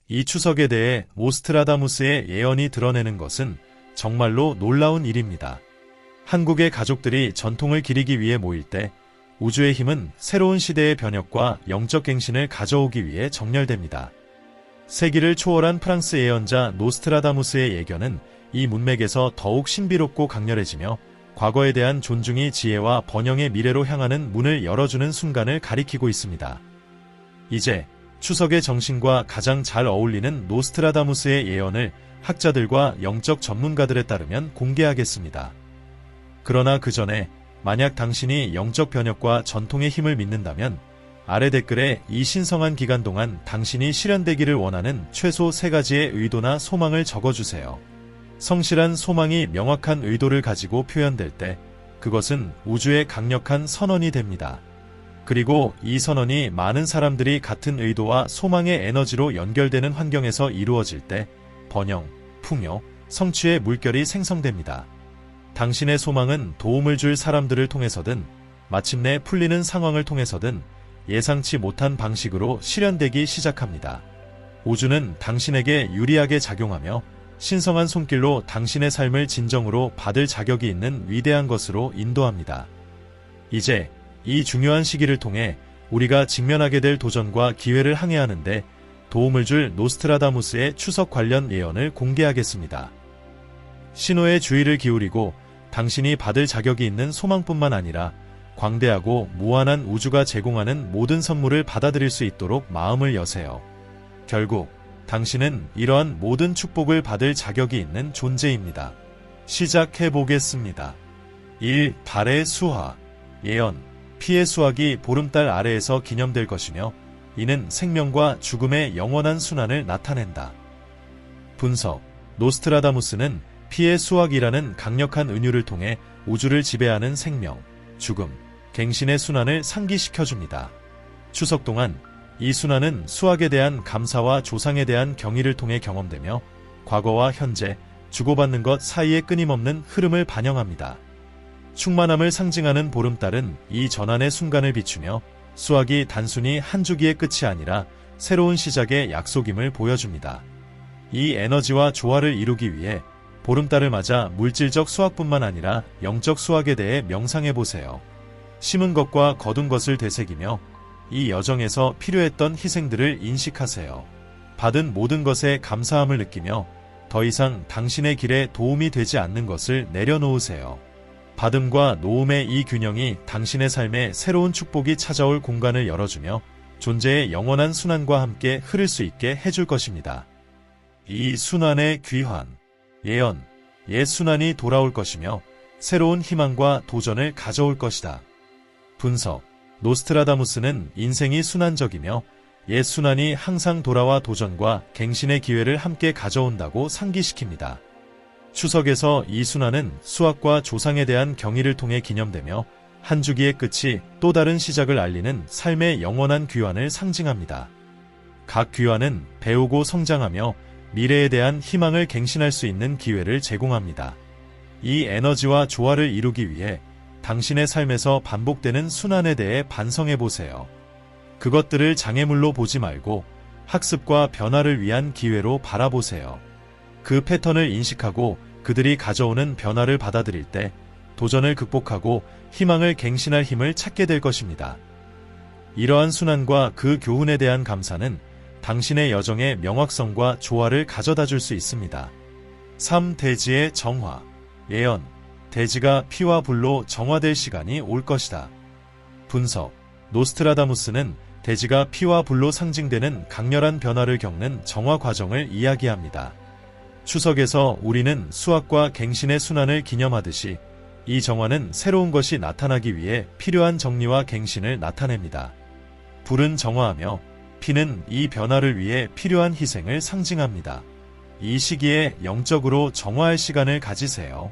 이 추석에 대해 노스트라다무스의 예언이 드러내는 것은 정말로 놀라운 일입니다. 한국의 가족들이 전통을 기리기 위해 모일 때 우주의 힘은 새로운 시대의 변혁과 영적 갱신을 가져오기 위해 정렬됩니다. 세기를 초월한 프랑스 예언자 노스트라다무스의 예견은 이 문맥에서 더욱 신비롭고 강렬해지며 과거에 대한 존중이 지혜와 번영의 미래로 향하는 문을 열어주는 순간을 가리키고 있습니다. 이제 추석의 정신과 가장 잘 어울리는 노스트라다무스의 예언을 학자들과 영적 전문가들에 따르면 공개하겠습니다. 그러나 그 전에 만약 당신이 영적 변혁과 전통의 힘을 믿는다면 아래 댓글에 이 신성한 기간 동안 당신이 실현되기를 원하는 최소 3가지의 의도나 소망을 적어주세요. 성실한 소망이 명확한 의도를 가지고 표현될 때 그것은 우주의 강력한 선언이 됩니다. 그리고 이 선언이 많은 사람들이 같은 의도와 소망의 에너지로 연결되는 환경에서 이루어질 때 번영, 풍요, 성취의 물결이 생성됩니다. 당신의 소망은 도움을 줄 사람들을 통해서든 마침내 풀리는 상황을 통해서든 예상치 못한 방식으로 실현되기 시작합니다. 우주는 당신에게 유리하게 작용하며 신성한 손길로 당신의 삶을 진정으로 받을 자격이 있는 위대한 것으로 인도합니다. 이제 이 중요한 시기를 통해 우리가 직면하게 될 도전과 기회를 항해하는데 도움을 줄 노스트라다무스의 추석 관련 예언을 공개하겠습니다. 신호에 주의를 기울이고 당신이 받을 자격이 있는 소망뿐만 아니라 광대하고 무한한 우주가 제공하는 모든 선물을 받아들일 수 있도록 마음을 여세요. 결국 당신은 이러한 모든 축복을 받을 자격이 있는 존재입니다. 시작해보겠습니다. 1. 달의 수화. 예언. 피의 수확이 보름달 아래에서 기념될 것이며 이는 생명과 죽음의 영원한 순환을 나타낸다. 분석. 노스트라다무스는 피의 수확이라는 강력한 은유를 통해 우주를 지배하는 생명, 죽음, 갱신의 순환을 상기시켜줍니다. 추석 동안 이 순환은 수확에 대한 감사와 조상에 대한 경의를 통해 경험되며 과거와 현재, 주고받는 것 사이의 끊임없는 흐름을 반영합니다. 충만함을 상징하는 보름달은 이 전환의 순간을 비추며 수확이 단순히 한 주기의 끝이 아니라 새로운 시작의 약속임을 보여줍니다. 이 에너지와 조화를 이루기 위해 보름달을 맞아 물질적 수확뿐만 아니라 영적 수확에 대해 명상해보세요. 심은 것과 거둔 것을 되새기며 이 여정에서 필요했던 희생들을 인식하세요. 받은 모든 것에 감사함을 느끼며 더 이상 당신의 길에 도움이 되지 않는 것을 내려놓으세요. 받음과 놓음의 이 균형이 당신의 삶에 새로운 축복이 찾아올 공간을 열어주며 존재의 영원한 순환과 함께 흐를 수 있게 해줄 것입니다. 이 순환의 귀환. 예언. 옛 순환이 돌아올 것이며 새로운 희망과 도전을 가져올 것이다. 분석. 노스트라다무스는 인생이 순환적이며 옛 순환이 항상 돌아와 도전과 갱신의 기회를 함께 가져온다고 상기시킵니다. 추석에서 이 순환은 수확과 조상에 대한 경의를 통해 기념되며 한 주기의 끝이 또 다른 시작을 알리는 삶의 영원한 귀환을 상징합니다. 각 귀환은 배우고 성장하며 미래에 대한 희망을 갱신할 수 있는 기회를 제공합니다. 이 에너지와 조화를 이루기 위해 당신의 삶에서 반복되는 순환에 대해 반성해보세요. 그것들을 장애물로 보지 말고 학습과 변화를 위한 기회로 바라보세요. 그 패턴을 인식하고 그들이 가져오는 변화를 받아들일 때 도전을 극복하고 희망을 갱신할 힘을 찾게 될 것입니다. 이러한 순환과 그 교훈에 대한 감사는 당신의 여정의 명확성과 조화를 가져다 줄 수 있습니다. 3. 대지의 정화. 예언. 대지가 피와 불로 정화될 시간이 올 것이다. 분석. 노스트라다무스는 대지가 피와 불로 상징되는 강렬한 변화를 겪는 정화 과정을 이야기합니다. 추석에서 우리는 수확과 갱신의 순환을 기념하듯이 이 정화는 새로운 것이 나타나기 위해 필요한 정리와 갱신을 나타냅니다. 불은 정화하며 피는 이 변화를 위해 필요한 희생을 상징합니다. 이 시기에 영적으로 정화할 시간을 가지세요.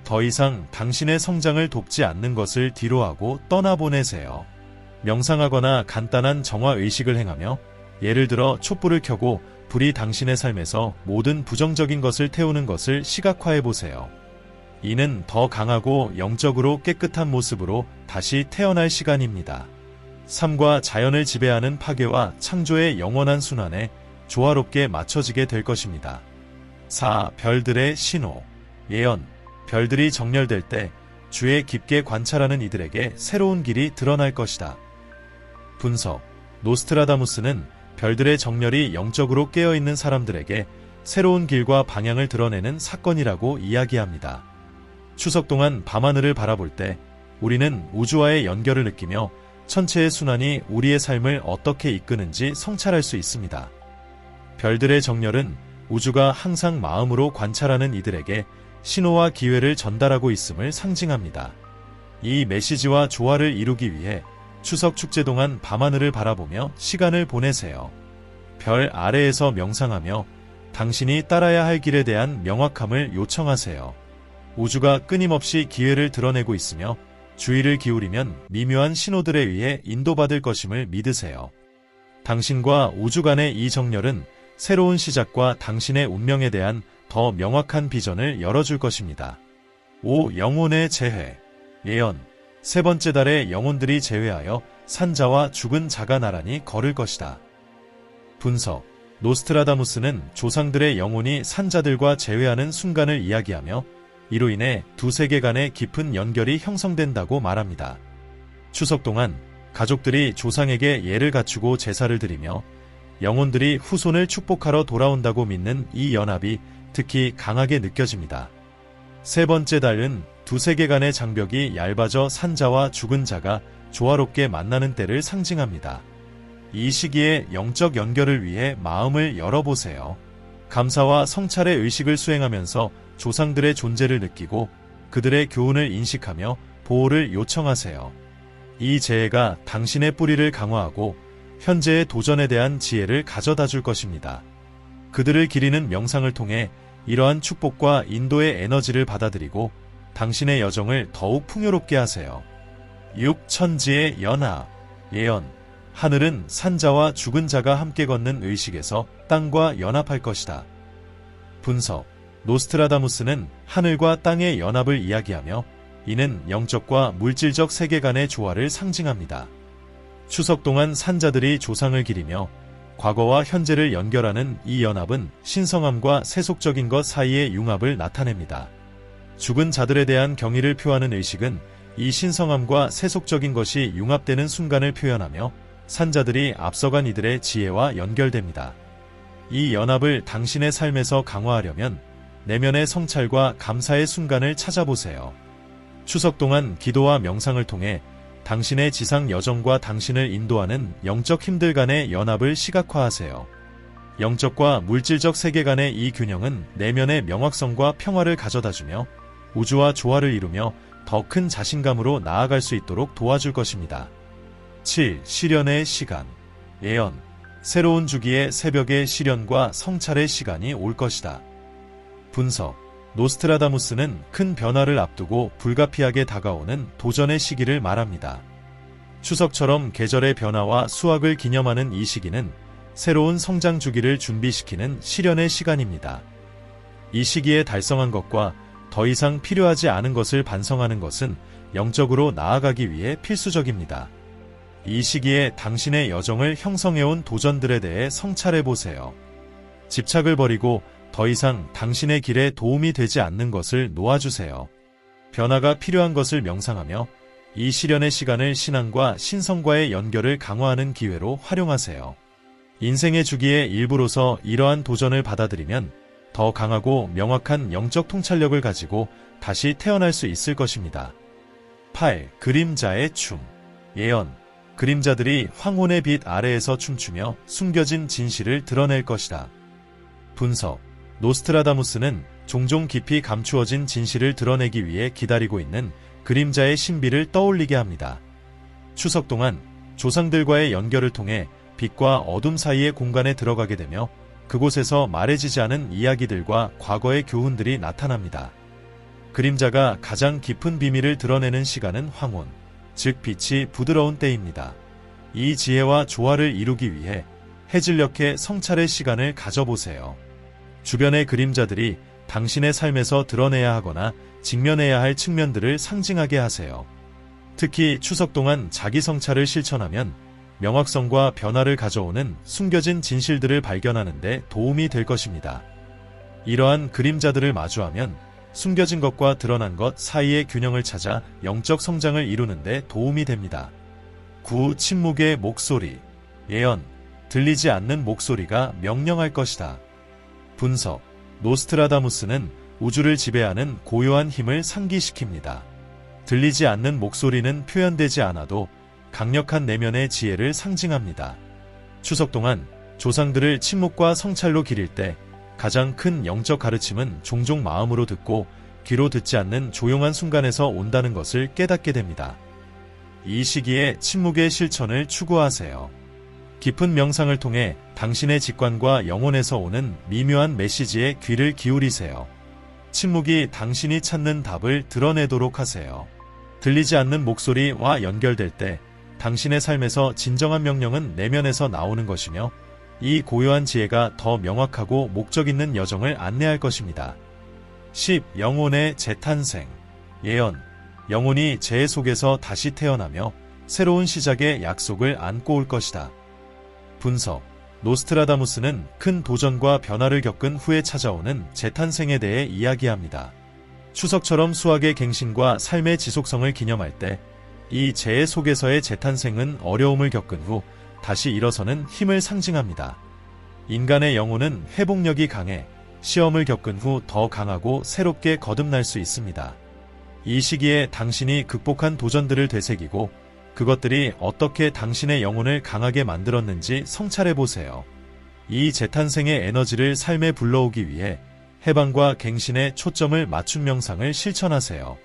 더 이상 당신의 성장을 돕지 않는 것을 뒤로하고 떠나보내세요. 명상하거나 간단한 정화 의식을 행하며 예를 들어 촛불을 켜고 불이 당신의 삶에서 모든 부정적인 것을 태우는 것을 시각화해보세요. 이는 더 강하고 영적으로 깨끗한 모습으로 다시 태어날 시간입니다. 삶과 자연을 지배하는 파괴와 창조의 영원한 순환에 조화롭게 맞춰지게 될 것입니다. 4. 별들의 신호. 예언. 별들이 정렬될 때 주에 깊게 관찰하는 이들에게 새로운 길이 드러날 것이다. 분석. 노스트라다무스는 별들의 정렬이 영적으로 깨어있는 사람들에게 새로운 길과 방향을 드러내는 사건이라고 이야기합니다. 추석 동안 밤하늘을 바라볼 때 우리는 우주와의 연결을 느끼며 천체의 순환이 우리의 삶을 어떻게 이끄는지 성찰할 수 있습니다. 별들의 정렬은 우주가 항상 마음으로 관찰하는 이들에게 신호와 기회를 전달하고 있음을 상징합니다. 이 메시지와 조화를 이루기 위해 추석 축제 동안 밤하늘을 바라보며 시간을 보내세요. 별 아래에서 명상하며 당신이 따라야 할 길에 대한 명확함을 요청하세요. 우주가 끊임없이 기회를 드러내고 있으며 주의를 기울이면 미묘한 신호들에 의해 인도받을 것임을 믿으세요. 당신과 우주 간의 이 정렬은 새로운 시작과 당신의 운명에 대한 더 명확한 비전을 열어줄 것입니다. 5. 영혼의 재회. 예언. 세 번째 달에 영혼들이 재회하여 산자와 죽은 자가 나란히 걸을 것이다. 분석. 노스트라다무스는 조상들의 영혼이 산자들과 재회하는 순간을 이야기하며 이로 인해 두 세계 간의 깊은 연결이 형성된다고 말합니다. 추석 동안 가족들이 조상에게 예를 갖추고 제사를 드리며 영혼들이 후손을 축복하러 돌아온다고 믿는 이 연합이 특히 강하게 느껴집니다. 세 번째 달은 두 세계 간의 장벽이 얇아져 산자와 죽은 자가 조화롭게 만나는 때를 상징합니다. 이 시기에 영적 연결을 위해 마음을 열어보세요. 감사와 성찰의 의식을 수행하면서 조상들의 존재를 느끼고 그들의 교훈을 인식하며 보호를 요청하세요. 이 재해가 당신의 뿌리를 강화하고 현재의 도전에 대한 지혜를 가져다 줄 것입니다. 그들을 기리는 명상을 통해 이러한 축복과 인도의 에너지를 받아들이고 당신의 여정을 더욱 풍요롭게 하세요. 6. 천지의 연합. 예언. 하늘은 산자와 죽은 자가 함께 걷는 의식에서 땅과 연합할 것이다. 분석. 노스트라다무스는 하늘과 땅의 연합을 이야기하며 이는 영적과 물질적 세계 간의 조화를 상징합니다. 추석 동안 산자들이 조상을 기리며 과거와 현재를 연결하는 이 연합은 신성함과 세속적인 것 사이의 융합을 나타냅니다. 죽은 자들에 대한 경의를 표하는 의식은 이 신성함과 세속적인 것이 융합되는 순간을 표현하며 산자들이 앞서간 이들의 지혜와 연결됩니다. 이 연합을 당신의 삶에서 강화하려면 내면의 성찰과 감사의 순간을 찾아보세요. 추석 동안 기도와 명상을 통해 당신의 지상 여정과 당신을 인도하는 영적 힘들 간의 연합을 시각화하세요. 영적과 물질적 세계 간의 이 균형은 내면의 명확성과 평화를 가져다주며 우주와 조화를 이루며 더 큰 자신감으로 나아갈 수 있도록 도와줄 것입니다. 7. 시련의 시간. 예언. 새로운 주기의 새벽의 시련과 성찰의 시간이 올 것이다. 분석. 노스트라다무스는 큰 변화를 앞두고 불가피하게 다가오는 도전의 시기를 말합니다. 추석처럼 계절의 변화와 수확을 기념하는 이 시기는 새로운 성장 주기를 준비시키는 시련의 시간입니다. 이 시기에 달성한 것과 더 이상 필요하지 않은 것을 반성하는 것은 영적으로 나아가기 위해 필수적입니다. 이 시기에 당신의 여정을 형성해온 도전들에 대해 성찰해보세요. 집착을 버리고 더 이상 당신의 길에 도움이 되지 않는 것을 놓아주세요. 변화가 필요한 것을 명상하며 이 시련의 시간을 신앙과 신성과의 연결을 강화하는 기회로 활용하세요. 인생의 주기의 일부로서 이러한 도전을 받아들이면 더 강하고 명확한 영적 통찰력을 가지고 다시 태어날 수 있을 것입니다. 8. 그림자의 춤. 예언. 그림자들이 황혼의 빛 아래에서 춤추며 숨겨진 진실을 드러낼 것이다. 분석. 노스트라다무스는 종종 깊이 감추어진 진실을 드러내기 위해 기다리고 있는 그림자의 신비를 떠올리게 합니다. 추석 동안 조상들과의 연결을 통해 빛과 어둠 사이의 공간에 들어가게 되며 그곳에서 말해지지 않은 이야기들과 과거의 교훈들이 나타납니다. 그림자가 가장 깊은 비밀을 드러내는 시간은 황혼, 즉 빛이 부드러운 때입니다. 이 지혜와 조화를 이루기 위해 해질녘의 성찰의 시간을 가져보세요. 주변의 그림자들이 당신의 삶에서 드러내야 하거나 직면해야 할 측면들을 상징하게 하세요. 특히 추석 동안 자기 성찰을 실천하면 명확성과 변화를 가져오는 숨겨진 진실들을 발견하는 데 도움이 될 것입니다. 이러한 그림자들을 마주하면 숨겨진 것과 드러난 것 사이의 균형을 찾아 영적 성장을 이루는 데 도움이 됩니다. 9. 침묵의 목소리. 예언. 들리지 않는 목소리가 명령할 것이다. 분석. 노스트라다무스는 우주를 지배하는 고요한 힘을 상기시킵니다. 들리지 않는 목소리는 표현되지 않아도 강력한 내면의 지혜를 상징합니다. 추석 동안 조상들을 침묵과 성찰로 기릴 때 가장 큰 영적 가르침은 종종 마음으로 듣고 귀로 듣지 않는 조용한 순간에서 온다는 것을 깨닫게 됩니다. 이 시기에 침묵의 실천을 추구하세요. 깊은 명상을 통해 당신의 직관과 영혼에서 오는 미묘한 메시지에 귀를 기울이세요. 침묵이 당신이 찾는 답을 드러내도록 하세요. 들리지 않는 목소리와 연결될 때 당신의 삶에서 진정한 명령은 내면에서 나오는 것이며 이 고요한 지혜가 더 명확하고 목적 있는 여정을 안내할 것입니다. 10. 영혼의 재탄생. 예언. 영혼이 재해 속에서 다시 태어나며 새로운 시작의 약속을 안고 올 것이다. 분석. 노스트라다무스는 큰 도전과 변화를 겪은 후에 찾아오는 재탄생에 대해 이야기합니다. 추석처럼 수학의 갱신과 삶의 지속성을 기념할 때 이 재해 속에서의 재탄생은 어려움을 겪은 후 다시 일어서는 힘을 상징합니다. 인간의 영혼은 회복력이 강해 시험을 겪은 후 더 강하고 새롭게 거듭날 수 있습니다. 이 시기에 당신이 극복한 도전들을 되새기고 그것들이 어떻게 당신의 영혼을 강하게 만들었는지 성찰해보세요. 이 재탄생의 에너지를 삶에 불러오기 위해 해방과 갱신에 초점을 맞춘 명상을 실천하세요.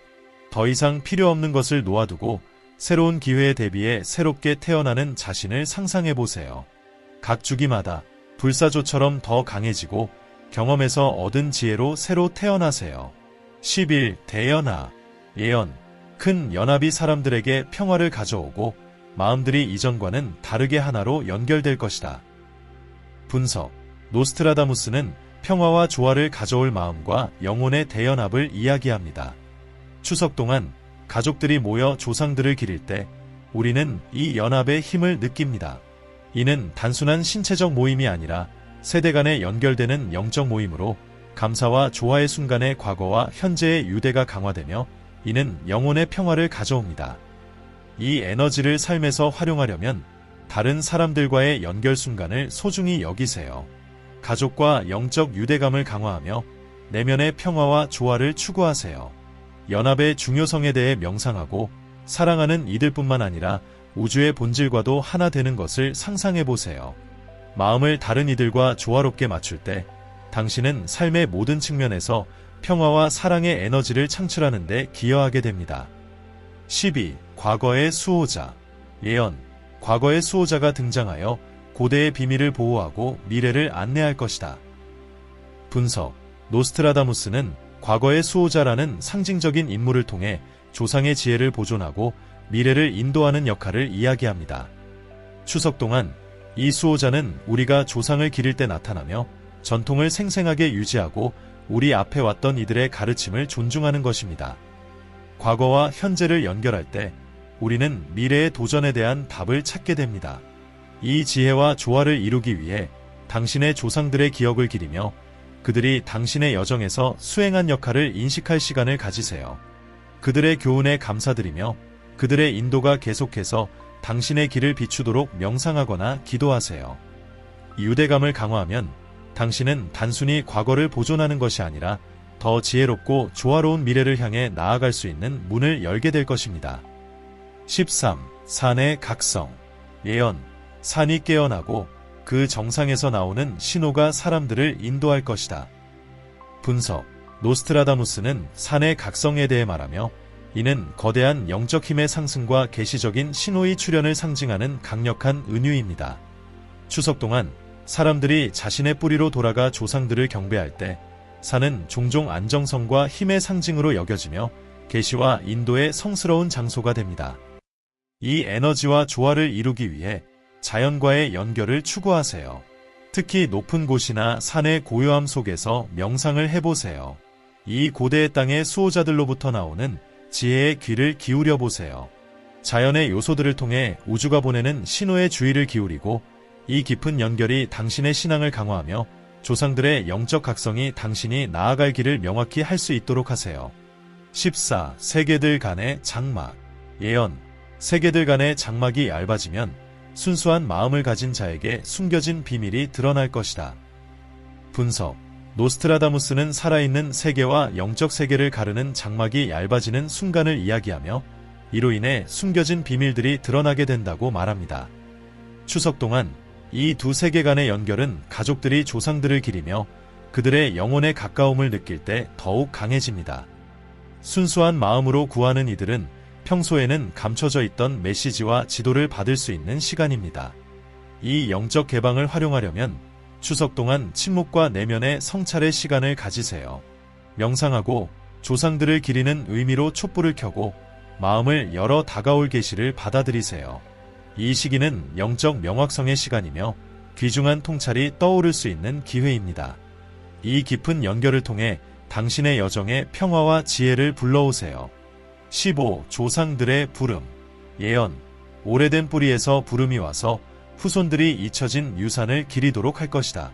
더 이상 필요 없는 것을 놓아두고 새로운 기회에 대비해 새롭게 태어나는 자신을 상상해보세요. 각 주기마다 불사조처럼 더 강해지고 경험에서 얻은 지혜로 새로 태어나세요. 11. 대연합. 예언. 큰 연합이 사람들에게 평화를 가져오고 마음들이 이전과는 다르게 하나로 연결될 것이다. 분석. 노스트라다무스는 평화와 조화를 가져올 마음과 영혼의 대연합을 이야기합니다. 추석 동안 가족들이 모여 조상들을 기릴 때 우리는 이 연합의 힘을 느낍니다. 이는 단순한 신체적 모임이 아니라 세대 간에 연결되는 영적 모임으로 감사와 조화의 순간에 과거와 현재의 유대가 강화되며 이는 영혼의 평화를 가져옵니다. 이 에너지를 삶에서 활용하려면 다른 사람들과의 연결 순간을 소중히 여기세요. 가족과 영적 유대감을 강화하며 내면의 평화와 조화를 추구하세요. 연합의 중요성에 대해 명상하고 사랑하는 이들뿐만 아니라 우주의 본질과도 하나 되는 것을 상상해보세요. 마음을 다른 이들과 조화롭게 맞출 때 당신은 삶의 모든 측면에서 평화와 사랑의 에너지를 창출하는 데 기여하게 됩니다. 12. 과거의 수호자. 예언. 과거의 수호자가 등장하여 고대의 비밀을 보호하고 미래를 안내할 것이다. 분석. 노스트라다무스는 과거의 수호자라는 상징적인 인물을 통해 조상의 지혜를 보존하고 미래를 인도하는 역할을 이야기합니다. 추석 동안 이 수호자는 우리가 조상을 기릴 때 나타나며 전통을 생생하게 유지하고 우리 앞에 왔던 이들의 가르침을 존중하는 것입니다. 과거와 현재를 연결할 때 우리는 미래의 도전에 대한 답을 찾게 됩니다. 이 지혜와 조화를 이루기 위해 당신의 조상들의 기억을 기리며 그들이 당신의 여정에서 수행한 역할을 인식할 시간을 가지세요. 그들의 교훈에 감사드리며 그들의 인도가 계속해서 당신의 길을 비추도록 명상하거나 기도하세요. 유대감을 강화하면 당신은 단순히 과거를 보존하는 것이 아니라 더 지혜롭고 조화로운 미래를 향해 나아갈 수 있는 문을 열게 될 것입니다. 13. 산의 각성. 예언. 산이 깨어나고 그 정상에서 나오는 신호가 사람들을 인도할 것이다. 분석. 노스트라다무스는 산의 각성에 대해 말하며 이는 거대한 영적 힘의 상승과 계시적인 신호의 출현을 상징하는 강력한 은유입니다. 추석 동안 사람들이 자신의 뿌리로 돌아가 조상들을 경배할 때 산은 종종 안정성과 힘의 상징으로 여겨지며 계시와 인도의 성스러운 장소가 됩니다. 이 에너지와 조화를 이루기 위해 자연과의 연결을 추구하세요. 특히 높은 곳이나 산의 고요함 속에서 명상을 해보세요. 이 고대의 땅의 수호자들로부터 나오는 지혜의 귀를 기울여 보세요. 자연의 요소들을 통해 우주가 보내는 신호에 주의를 기울이고 이 깊은 연결이 당신의 신앙을 강화하며 조상들의 영적 각성이 당신이 나아갈 길을 명확히 할 수 있도록 하세요. 14. 세계들 간의 장막. 예언. 세계들 간의 장막이 얇아지면 순수한 마음을 가진 자에게 숨겨진 비밀이 드러날 것이다. 분석. 노스트라다무스는 살아있는 세계와 영적 세계를 가르는 장막이 얇아지는 순간을 이야기하며 이로 인해 숨겨진 비밀들이 드러나게 된다고 말합니다. 추석 동안 이 두 세계 간의 연결은 가족들이 조상들을 기리며 그들의 영혼의 가까움을 느낄 때 더욱 강해집니다. 순수한 마음으로 구하는 이들은 평소에는 감춰져 있던 메시지와 지도를 받을 수 있는 시간입니다. 이 영적 개방을 활용하려면 추석 동안 침묵과 내면의 성찰의 시간을 가지세요. 명상하고 조상들을 기리는 의미로 촛불을 켜고 마음을 열어 다가올 계시를 받아들이세요. 이 시기는 영적 명확성의 시간이며 귀중한 통찰이 떠오를 수 있는 기회입니다. 이 깊은 연결을 통해 당신의 여정에 평화와 지혜를 불러오세요. 15. 조상들의 부름. 예언. 오래된 뿌리에서 부름이 와서 후손들이 잊혀진 유산을 기리도록 할 것이다.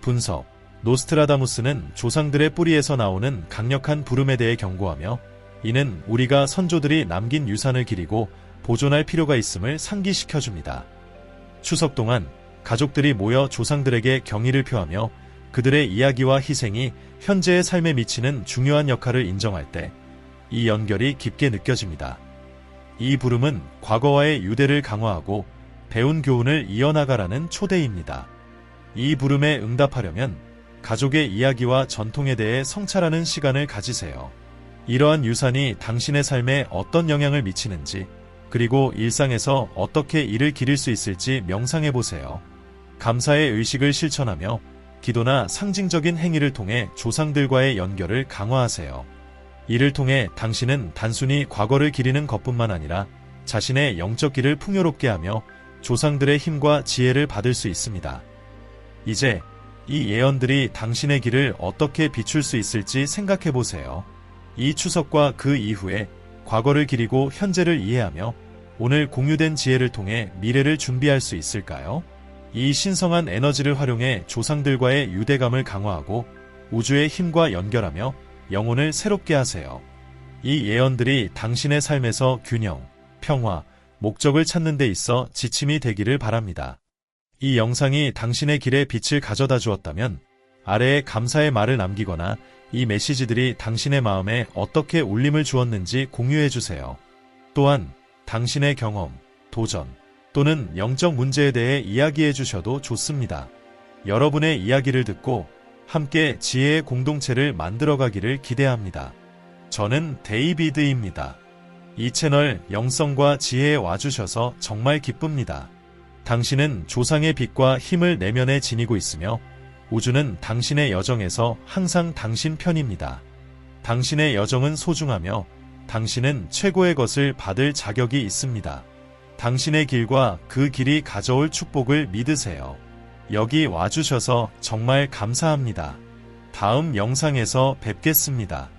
분석. 노스트라다무스는 조상들의 뿌리에서 나오는 강력한 부름에 대해 경고하며 이는 우리가 선조들이 남긴 유산을 기리고 보존할 필요가 있음을 상기시켜줍니다. 추석 동안 가족들이 모여 조상들에게 경의를 표하며 그들의 이야기와 희생이 현재의 삶에 미치는 중요한 역할을 인정할 때 이 연결이 깊게 느껴집니다. 이 부름은 과거와의 유대를 강화하고 배운 교훈을 이어나가라는 초대입니다. 이 부름에 응답하려면 가족의 이야기와 전통에 대해 성찰하는 시간을 가지세요. 이러한 유산이 당신의 삶에 어떤 영향을 미치는지 그리고 일상에서 어떻게 이를 기릴 수 있을지 명상해 보세요. 감사의 의식을 실천하며 기도나 상징적인 행위를 통해 조상들과의 연결을 강화하세요. 이를 통해 당신은 단순히 과거를 기리는 것뿐만 아니라 자신의 영적 길을 풍요롭게 하며 조상들의 힘과 지혜를 받을 수 있습니다. 이제 이 예언들이 당신의 길을 어떻게 비출 수 있을지 생각해 보세요. 이 추석과 그 이후에 과거를 기리고 현재를 이해하며 오늘 공유된 지혜를 통해 미래를 준비할 수 있을까요? 이 신성한 에너지를 활용해 조상들과의 유대감을 강화하고 우주의 힘과 연결하며 영혼을 새롭게 하세요. 이 예언들이 당신의 삶에서 균형, 평화, 목적을 찾는 데 있어 지침이 되기를 바랍니다. 이 영상이 당신의 길에 빛을 가져다 주었다면 아래에 감사의 말을 남기거나 이 메시지들이 당신의 마음에 어떻게 울림을 주었는지 공유해 주세요. 또한 당신의 경험, 도전 또는 영적 문제에 대해 이야기해 주셔도 좋습니다. 여러분의 이야기를 듣고 함께 지혜의 공동체를 만들어가기를 기대합니다. 저는 데이비드입니다. 이 채널 영성과 지혜에 와주셔서 정말 기쁩니다. 당신은 조상의 빛과 힘을 내면에 지니고 있으며 우주는 당신의 여정에서 항상 당신 편입니다. 당신의 여정은 소중하며 당신은 최고의 것을 받을 자격이 있습니다. 당신의 길과 그 길이 가져올 축복을 믿으세요. 여기 와주셔서 정말 감사합니다. 다음 영상에서 뵙겠습니다.